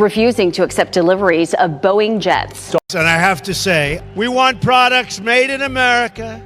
refusing to accept deliveries of Boeing jets. And I have to say, we want products made in America,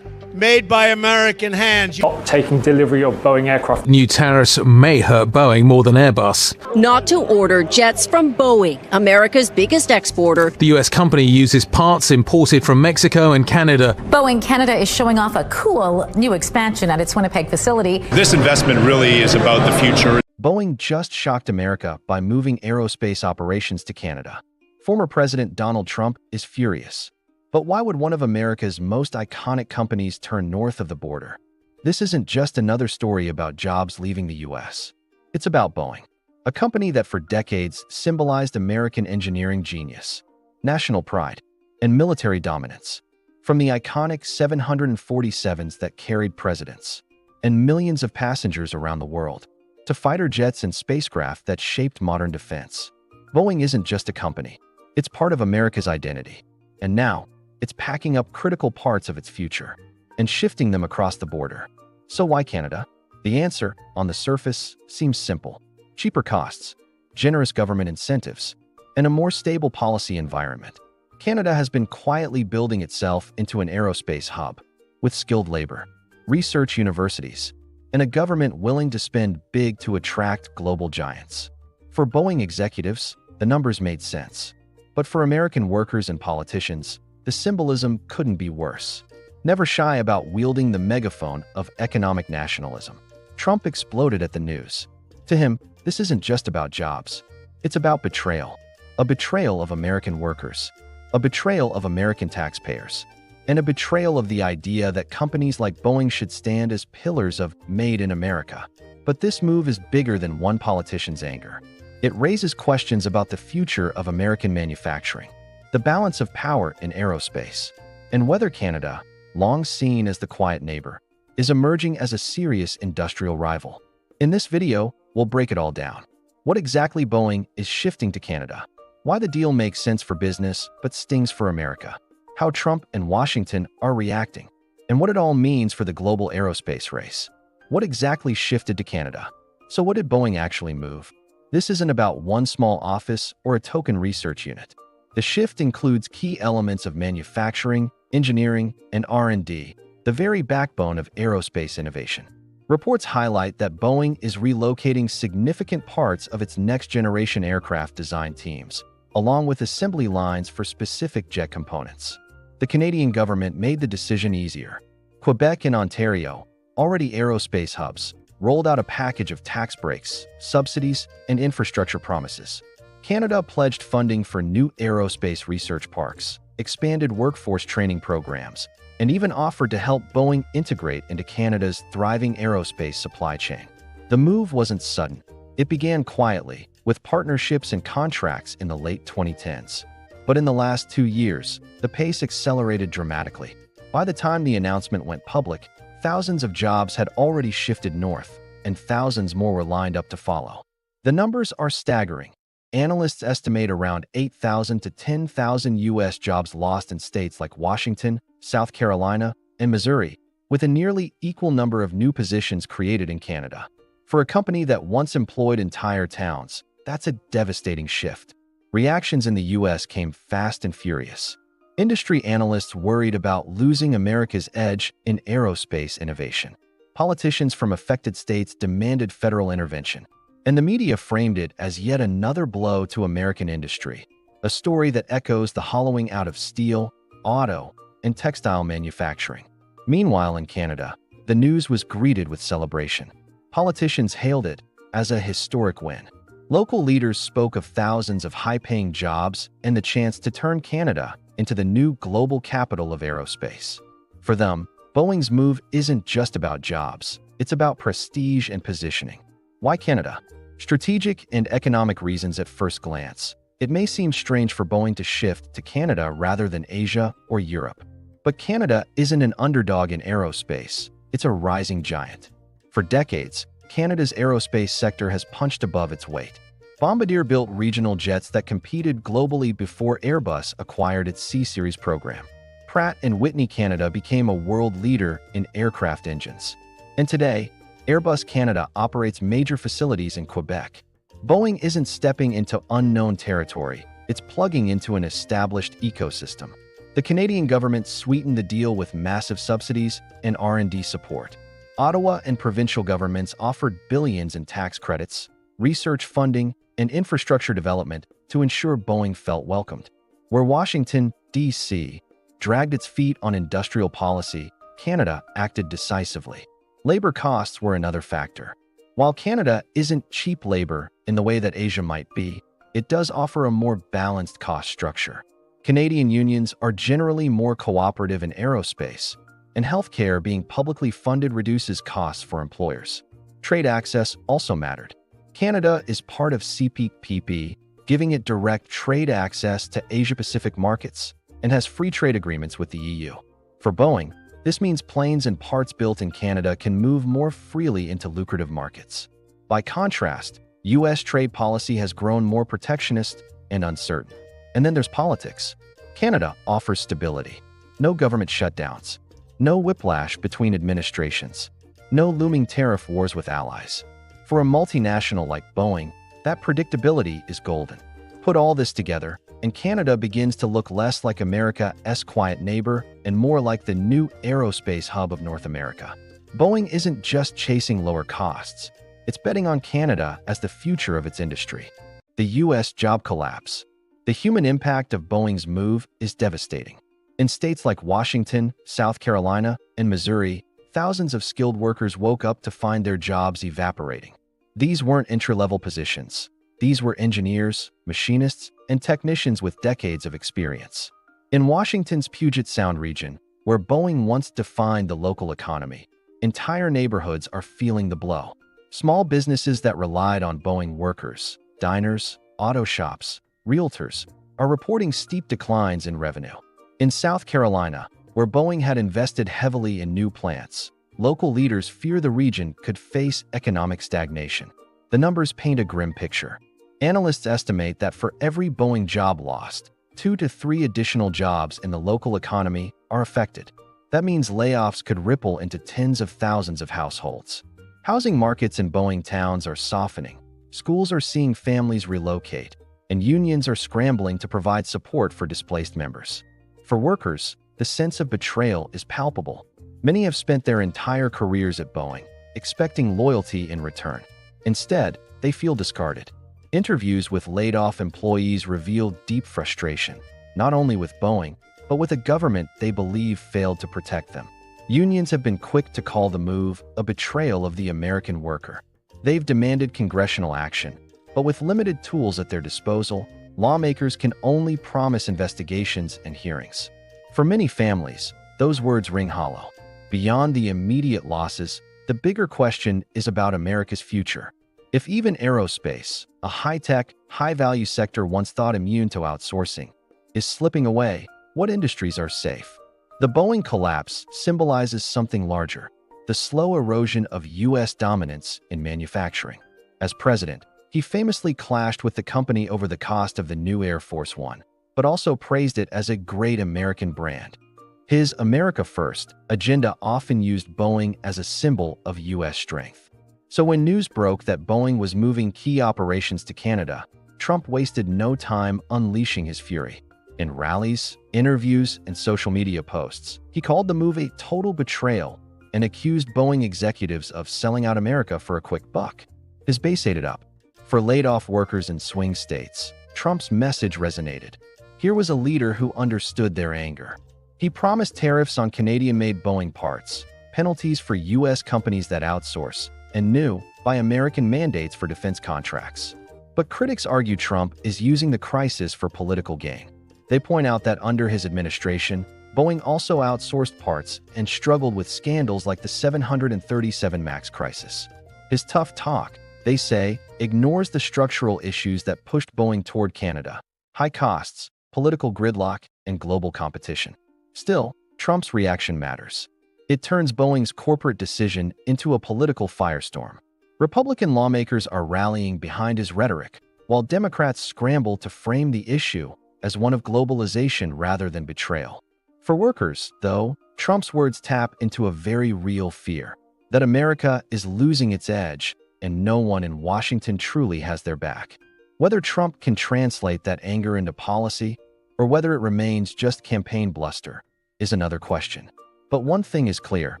made by American hands. Not taking delivery of Boeing aircraft. New tariffs may hurt Boeing more than Airbus. Not to order jets from Boeing, America's biggest exporter. The US company uses parts imported from Mexico and Canada. Boeing Canada is showing off a cool new expansion at its Winnipeg facility. This investment really is about the future. Boeing just shocked America by moving aerospace operations to Canada. Former President Donald Trump is furious. But why would one of America's most iconic companies turn north of the border? This isn't just another story about jobs leaving the US. It's about Boeing, a company that for decades symbolized American engineering genius, national pride, and military dominance. From the iconic 747s that carried presidents and millions of passengers around the world, to fighter jets and spacecraft that shaped modern defense. Boeing isn't just a company. It's part of America's identity. And now, it's packing up critical parts of its future and shifting them across the border. So why Canada? The answer, on the surface, seems simple. Cheaper costs, generous government incentives, and a more stable policy environment. Canada has been quietly building itself into an aerospace hub, with skilled labor, research universities, and a government willing to spend big to attract global giants. For Boeing executives, the numbers made sense. But for American workers and politicians, the symbolism couldn't be worse. Never shy about wielding the megaphone of economic nationalism, Trump exploded at the news. To him, this isn't just about jobs. It's about betrayal. A betrayal of American workers, a betrayal of American taxpayers, and a betrayal of the idea that companies like Boeing should stand as pillars of Made in America. But this move is bigger than one politician's anger. It raises questions about the future of American manufacturing, the balance of power in aerospace, and whether Canada, long seen as the quiet neighbor, is emerging as a serious industrial rival. In this video, we'll break it all down. What exactly Boeing is shifting to Canada, why the deal makes sense for business but stings for America, how Trump and Washington are reacting, and what it all means for the global aerospace race. What exactly shifted to Canada? So what did Boeing actually move? This isn't about one small office or a token research unit. The shift includes key elements of manufacturing, engineering, and R&D, the very backbone of aerospace innovation. Reports highlight that Boeing is relocating significant parts of its next-generation aircraft design teams, along with assembly lines for specific jet components. The Canadian government made the decision easier. Quebec and Ontario, already aerospace hubs, rolled out a package of tax breaks, subsidies, and infrastructure promises. Canada pledged funding for new aerospace research parks, expanded workforce training programs, and even offered to help Boeing integrate into Canada's thriving aerospace supply chain. The move wasn't sudden. It began quietly, with partnerships and contracts in the late 2010s. But in the last 2 years, the pace accelerated dramatically. By the time the announcement went public, thousands of jobs had already shifted north, and thousands more were lined up to follow. The numbers are staggering. Analysts estimate around 8,000 to 10,000 U.S. jobs lost in states like Washington, South Carolina, and Missouri, with a nearly equal number of new positions created in Canada. For a company that once employed entire towns, that's a devastating shift. Reactions in the U.S. came fast and furious. Industry analysts worried about losing America's edge in aerospace innovation. Politicians from affected states demanded federal intervention, and the media framed it as yet another blow to American industry, a story that echoes the hollowing out of steel, auto, and textile manufacturing. Meanwhile, in Canada, the news was greeted with celebration. Politicians hailed it as a historic win. Local leaders spoke of thousands of high-paying jobs and the chance to turn Canada into the new global capital of aerospace. For them, Boeing's move isn't just about jobs, it's about prestige and positioning. Why Canada? Strategic and economic reasons at first glance. It may seem strange for Boeing to shift to Canada rather than Asia or Europe. But Canada isn't an underdog in aerospace, it's a rising giant. For decades, Canada's aerospace sector has punched above its weight. Bombardier built regional jets that competed globally before Airbus acquired its C-Series program. Pratt & Whitney Canada became a world leader in aircraft engines. And today, Airbus Canada operates major facilities in Quebec, Boeing isn't stepping into unknown territory, it's plugging into an established ecosystem. The Canadian government sweetened the deal with massive subsidies and R&D support. Ottawa and provincial governments offered billions in tax credits, research funding, and infrastructure development to ensure Boeing felt welcomed. Where Washington, D.C., dragged its feet on industrial policy, Canada acted decisively. Labor costs were another factor. While Canada isn't cheap labor in the way that Asia might be, it does offer a more balanced cost structure. Canadian unions are generally more cooperative in aerospace, and healthcare being publicly funded reduces costs for employers. Trade access also mattered. Canada is part of CPTPP, giving it direct trade access to Asia-Pacific markets, and has free trade agreements with the EU. For Boeing, this means planes and parts built in Canada can move more freely into lucrative markets. By contrast, U.S. trade policy has grown more protectionist and uncertain. And then there's politics. Canada offers stability. No government shutdowns. No whiplash between administrations. No looming tariff wars with allies. For a multinational like Boeing, that predictability is golden. Put all this together, and Canada begins to look less like America's quiet neighbor and more like the new aerospace hub of North America. Boeing isn't just chasing lower costs. It's betting on Canada as the future of its industry. The U.S. job collapse. The human impact of Boeing's move is devastating. In states like Washington, South Carolina, and Missouri, thousands of skilled workers woke up to find their jobs evaporating. These weren't entry-level positions. These were engineers, machinists, and technicians with decades of experience. In Washington's Puget Sound region, where Boeing once defined the local economy, entire neighborhoods are feeling the blow. Small businesses that relied on Boeing workers, diners, auto shops, realtors, are reporting steep declines in revenue. In South Carolina, where Boeing had invested heavily in new plants, local leaders fear the region could face economic stagnation. The numbers paint a grim picture. Analysts estimate that for every Boeing job lost, 2 to 3 additional jobs in the local economy are affected. That means layoffs could ripple into tens of thousands of households. Housing markets in Boeing towns are softening. Schools are seeing families relocate, and unions are scrambling to provide support for displaced members. For workers, the sense of betrayal is palpable. Many have spent their entire careers at Boeing, expecting loyalty in return. Instead, they feel discarded. Interviews with laid-off employees revealed deep frustration, not only with Boeing, but with a government they believe failed to protect them. Unions have been quick to call the move a betrayal of the American worker. They've demanded congressional action, but with limited tools at their disposal, lawmakers can only promise investigations and hearings. For many families, those words ring hollow. Beyond the immediate losses, the bigger question is about America's future. If even aerospace, a high-tech, high-value sector once thought immune to outsourcing, is slipping away, what industries are safe? The Boeing collapse symbolizes something larger, the slow erosion of U.S. dominance in manufacturing. As president, he famously clashed with the company over the cost of the new Air Force One, but also praised it as a great American brand. His America First agenda often used Boeing as a symbol of U.S. strength. So when news broke that Boeing was moving key operations to Canada, Trump wasted no time unleashing his fury. In rallies, interviews, and social media posts, he called the move a total betrayal and accused Boeing executives of selling out America for a quick buck. His base ate it up. For laid-off workers in swing states, Trump's message resonated. Here was a leader who understood their anger. He promised tariffs on Canadian-made Boeing parts, penalties for U.S. companies that outsource, and new, by American mandates for defense contracts. But critics argue Trump is using the crisis for political gain. They point out that under his administration, Boeing also outsourced parts and struggled with scandals like the 737 MAX crisis. His tough talk, they say, ignores the structural issues that pushed Boeing toward Canada: high costs, political gridlock, and global competition. Still, Trump's reaction matters. It turns Boeing's corporate decision into a political firestorm. Republican lawmakers are rallying behind his rhetoric, while Democrats scramble to frame the issue as one of globalization rather than betrayal. For workers, though, Trump's words tap into a very real fear that America is losing its edge, and no one in Washington truly has their back. Whether Trump can translate that anger into policy, or whether it remains just campaign bluster, is another question. But one thing is clear: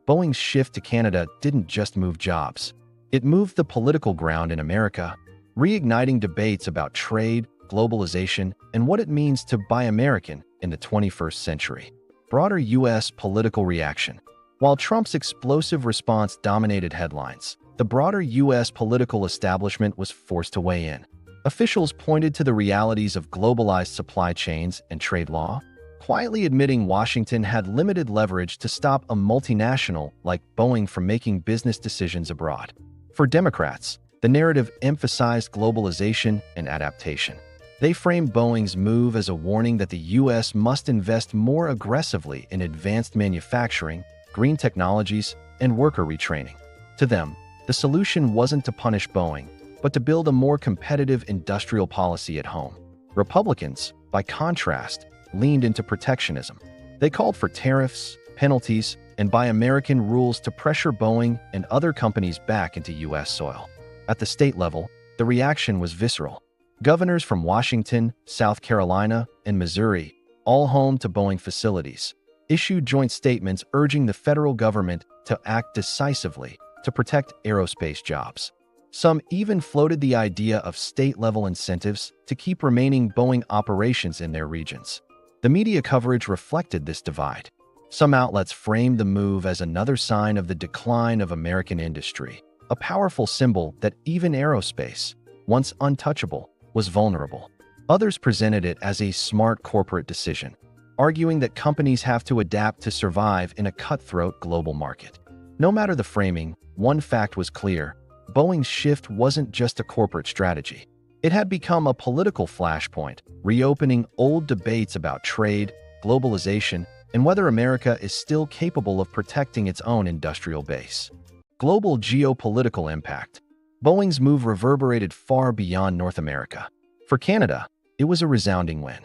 Boeing's shift to Canada didn't just move jobs. It moved the political ground in America, reigniting debates about trade, globalization, and what it means to buy American in the 21st century. Broader U.S. political reaction. While Trump's explosive response dominated headlines, the broader U.S. political establishment was forced to weigh in. Officials pointed to the realities of globalized supply chains and trade law, quietly admitting Washington had limited leverage to stop a multinational like Boeing from making business decisions abroad. For Democrats, the narrative emphasized globalization and adaptation. They framed Boeing's move as a warning that the U.S. must invest more aggressively in advanced manufacturing, green technologies, and worker retraining. To them, the solution wasn't to punish Boeing, but to build a more competitive industrial policy at home. Republicans, by contrast, leaned into protectionism. They called for tariffs, penalties, and Buy American rules to pressure Boeing and other companies back into U.S. soil. At the state level, the reaction was visceral. Governors from Washington, South Carolina, and Missouri, all home to Boeing facilities, issued joint statements urging the federal government to act decisively to protect aerospace jobs. Some even floated the idea of state-level incentives to keep remaining Boeing operations in their regions. The media coverage reflected this divide. Some outlets framed the move as another sign of the decline of American industry, a powerful symbol that even aerospace, once untouchable, was vulnerable. Others presented it as a smart corporate decision, arguing that companies have to adapt to survive in a cutthroat global market. No matter the framing, one fact was clear: Boeing's shift wasn't just a corporate strategy. It had become a political flashpoint, reopening old debates about trade, globalization, and whether America is still capable of protecting its own industrial base. Global geopolitical impact. Boeing's move reverberated far beyond North America. For Canada, it was a resounding win.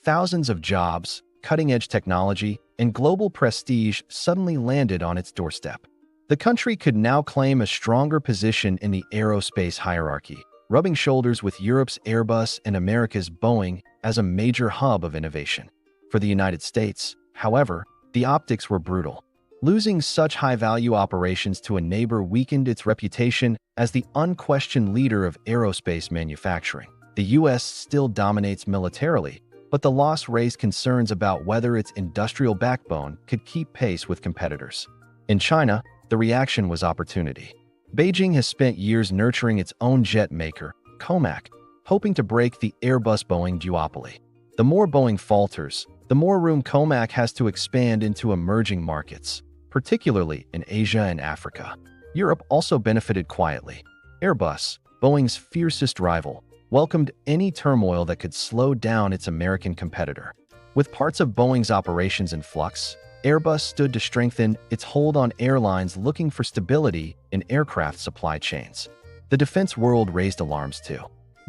Thousands of jobs, cutting-edge technology, and global prestige suddenly landed on its doorstep. The country could now claim a stronger position in the aerospace hierarchy, rubbing shoulders with Europe's Airbus and America's Boeing as a major hub of innovation. For the United States, however, the optics were brutal. Losing such high-value operations to a neighbor weakened its reputation as the unquestioned leader of aerospace manufacturing. The U.S. still dominates militarily, but the loss raised concerns about whether its industrial backbone could keep pace with competitors. In China, the reaction was opportunity. Beijing has spent years nurturing its own jet maker, Comac, hoping to break the Airbus-Boeing duopoly. The more Boeing falters, the more room Comac has to expand into emerging markets, particularly in Asia and Africa. Europe also benefited quietly. Airbus, Boeing's fiercest rival, welcomed any turmoil that could slow down its American competitor. With parts of Boeing's operations in flux, Airbus stood to strengthen its hold on airlines looking for stability in aircraft supply chains. The defense world raised alarms too.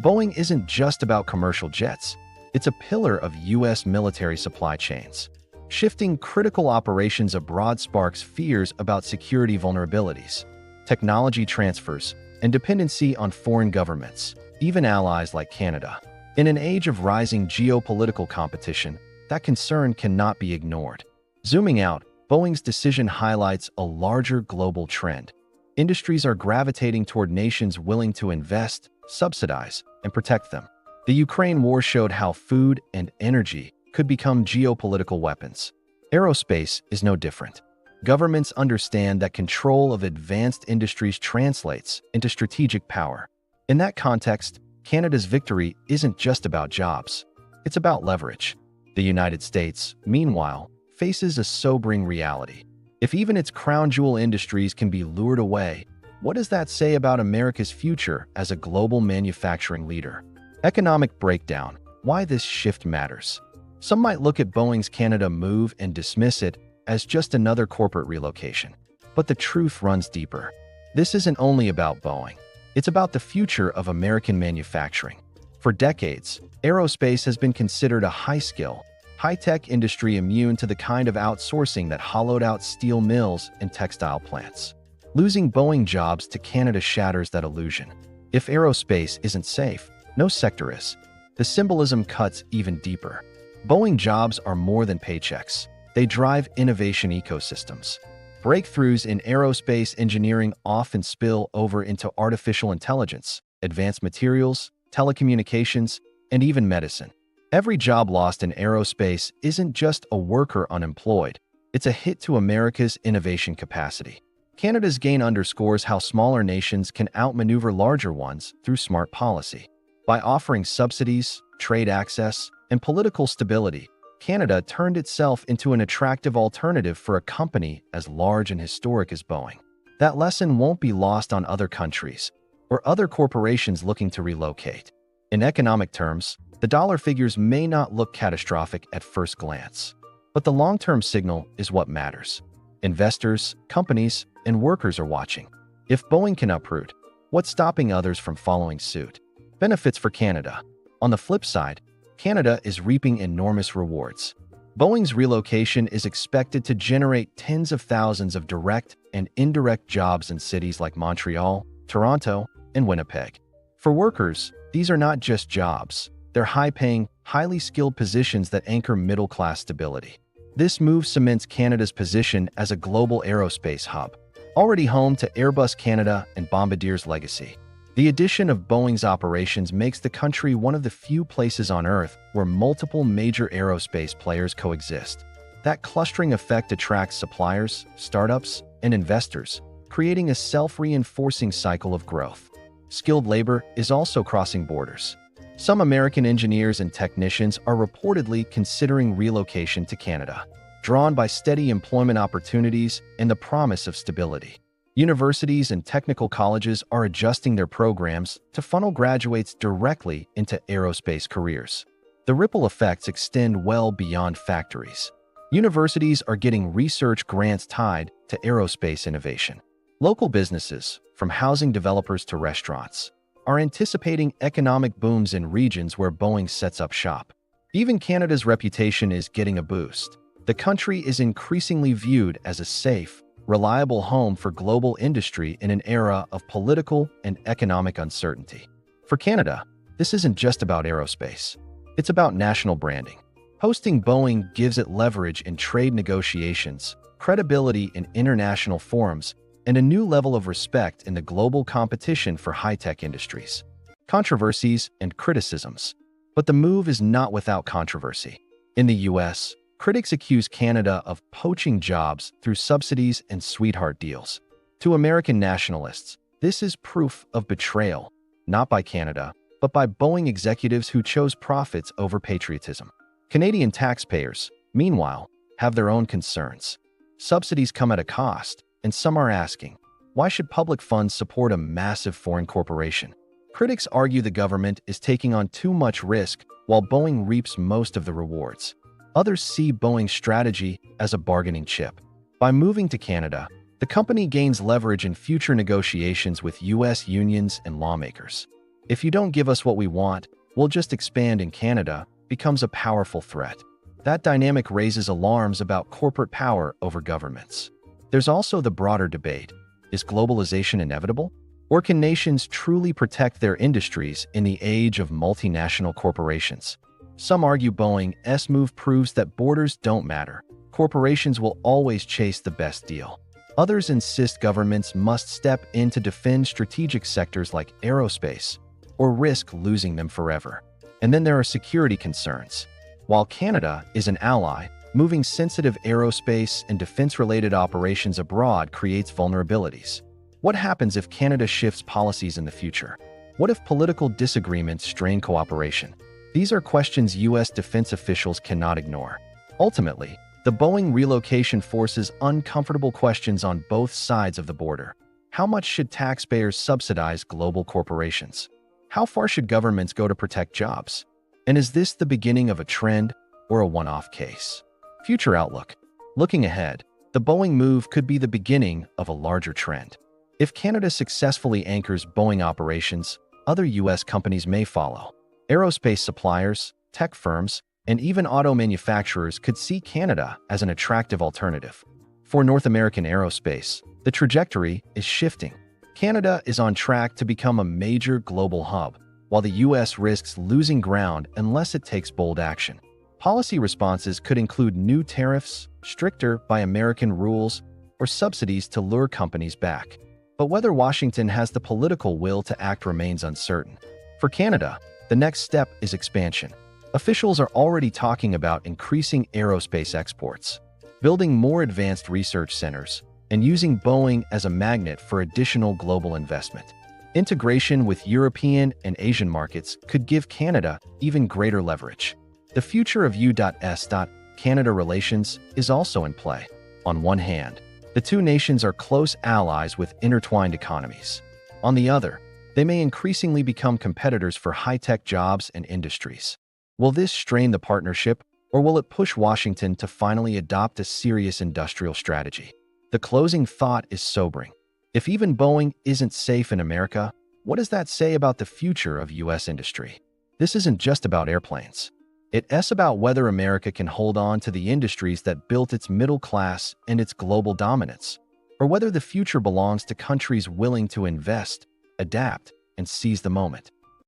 Boeing isn't just about commercial jets. It's a pillar of U.S. military supply chains. Shifting critical operations abroad sparks fears about security vulnerabilities, technology transfers, and dependency on foreign governments, even allies like Canada. In an age of rising geopolitical competition, that concern cannot be ignored. Zooming out, Boeing's decision highlights a larger global trend. Industries are gravitating toward nations willing to invest, subsidize, and protect them. The Ukraine war showed how food and energy could become geopolitical weapons. Aerospace is no different. Governments understand that control of advanced industries translates into strategic power. In that context, Canada's victory isn't just about jobs. It's about leverage. The United States, meanwhile, faces a sobering reality. If even its crown jewel industries can be lured away, what does that say about America's future as a global manufacturing leader? Economic breakdown. Why this shift matters. Some might look at Boeing's Canada move and dismiss it as just another corporate relocation. But the truth runs deeper. This isn't only about Boeing. It's about the future of American manufacturing. For decades, aerospace has been considered a high-skill, high-tech industry immune to the kind of outsourcing that hollowed out steel mills and textile plants. Losing Boeing jobs to Canada shatters that illusion. If aerospace isn't safe, no sector is. The symbolism cuts even deeper. Boeing jobs are more than paychecks. They drive innovation ecosystems. Breakthroughs in aerospace engineering often spill over into artificial intelligence, advanced materials, telecommunications, and even medicine. Every job lost in aerospace isn't just a worker unemployed. It's a hit to America's innovation capacity. Canada's gain underscores how smaller nations can outmaneuver larger ones through smart policy. By offering subsidies, trade access, and political stability, Canada turned itself into an attractive alternative for a company as large and historic as Boeing. That lesson won't be lost on other countries or other corporations looking to relocate. In economic terms, the dollar figures may not look catastrophic at first glance, but the long-term signal is what matters. Investors, companies, and workers are watching. If Boeing can uproot, what's stopping others from following suit? Benefits for Canada. On the flip side, Canada is reaping enormous rewards. Boeing's relocation is expected to generate tens of thousands of direct and indirect jobs in cities like Montreal, Toronto, and Winnipeg. For workers, these are not just jobs. They're high-paying, highly skilled positions that anchor middle-class stability. This move cements Canada's position as a global aerospace hub, already home to Airbus Canada and Bombardier's legacy. The addition of Boeing's operations makes the country one of the few places on Earth where multiple major aerospace players coexist. That clustering effect attracts suppliers, startups, and investors, creating a self-reinforcing cycle of growth. Skilled labor is also crossing borders. Some American engineers and technicians are reportedly considering relocation to Canada, drawn by steady employment opportunities and the promise of stability. Universities and technical colleges are adjusting their programs to funnel graduates directly into aerospace careers. The ripple effects extend well beyond factories. Universities are getting research grants tied to aerospace innovation. Local businesses, from housing developers to restaurants, are anticipating economic booms in regions where Boeing sets up shop. Even Canada's reputation is getting a boost. The country is increasingly viewed as a safe, reliable home for global industry in an era of political and economic uncertainty. For Canada, this isn't just about aerospace. It's about national branding. Hosting Boeing gives it leverage in trade negotiations, credibility in international forums, and a new level of respect in the global competition for high-tech industries. Controversies and criticisms. But the move is not without controversy. In the US, critics accuse Canada of poaching jobs through subsidies and sweetheart deals. To American nationalists, this is proof of betrayal, not by Canada, but by Boeing executives who chose profits over patriotism. Canadian taxpayers, meanwhile, have their own concerns. Subsidies come at a cost, and some are asking, why should public funds support a massive foreign corporation? Critics argue the government is taking on too much risk while Boeing reaps most of the rewards. Others see Boeing's strategy as a bargaining chip. By moving to Canada, the company gains leverage in future negotiations with U.S. unions and lawmakers. If you don't give us what we want, we'll just expand in Canada becomes a powerful threat. That dynamic raises alarms about corporate power over governments. There's also the broader debate. Is globalization inevitable? Or can nations truly protect their industries in the age of multinational corporations? Some argue Boeing's move proves that borders don't matter. Corporations will always chase the best deal. Others insist governments must step in to defend strategic sectors like aerospace, or risk losing them forever. And then there are security concerns. While Canada is an ally, moving sensitive aerospace and defense-related operations abroad creates vulnerabilities. What happens if Canada shifts policies in the future? What if political disagreements strain cooperation? These are questions U.S. defense officials cannot ignore. Ultimately, the Boeing relocation forces uncomfortable questions on both sides of the border. How much should taxpayers subsidize global corporations? How far should governments go to protect jobs? And is this the beginning of a trend or a one-off case? Future outlook. Looking ahead, the Boeing move could be the beginning of a larger trend. If Canada successfully anchors Boeing operations, other U.S. companies may follow. Aerospace suppliers, tech firms, and even auto manufacturers could see Canada as an attractive alternative. For North American aerospace, The trajectory is shifting. Canada is on track to become a major global hub, while the U.S. risks losing ground unless it takes bold action. Policy responses could include new tariffs, stricter Buy American rules, or subsidies to lure companies back. But whether Washington has the political will to act remains uncertain. For Canada, the next step is expansion. Officials are already talking about increasing aerospace exports, building more advanced research centers, and using Boeing as a magnet for additional global investment. Integration with European and Asian markets could give Canada even greater leverage. The future of U.S.-Canada relations is also in play. On one hand, the two nations are close allies with intertwined economies. On the other, they may increasingly become competitors for high-tech jobs and industries. Will this strain the partnership, or will it push Washington to finally adopt a serious industrial strategy? The closing thought is sobering. If even Boeing isn't safe in America, what does that say about the future of U.S. industry? This isn't just about airplanes. It's about whether America can hold on to the industries that built its middle class and its global dominance, or whether the future belongs to countries willing to invest, adapt, and seize the moment.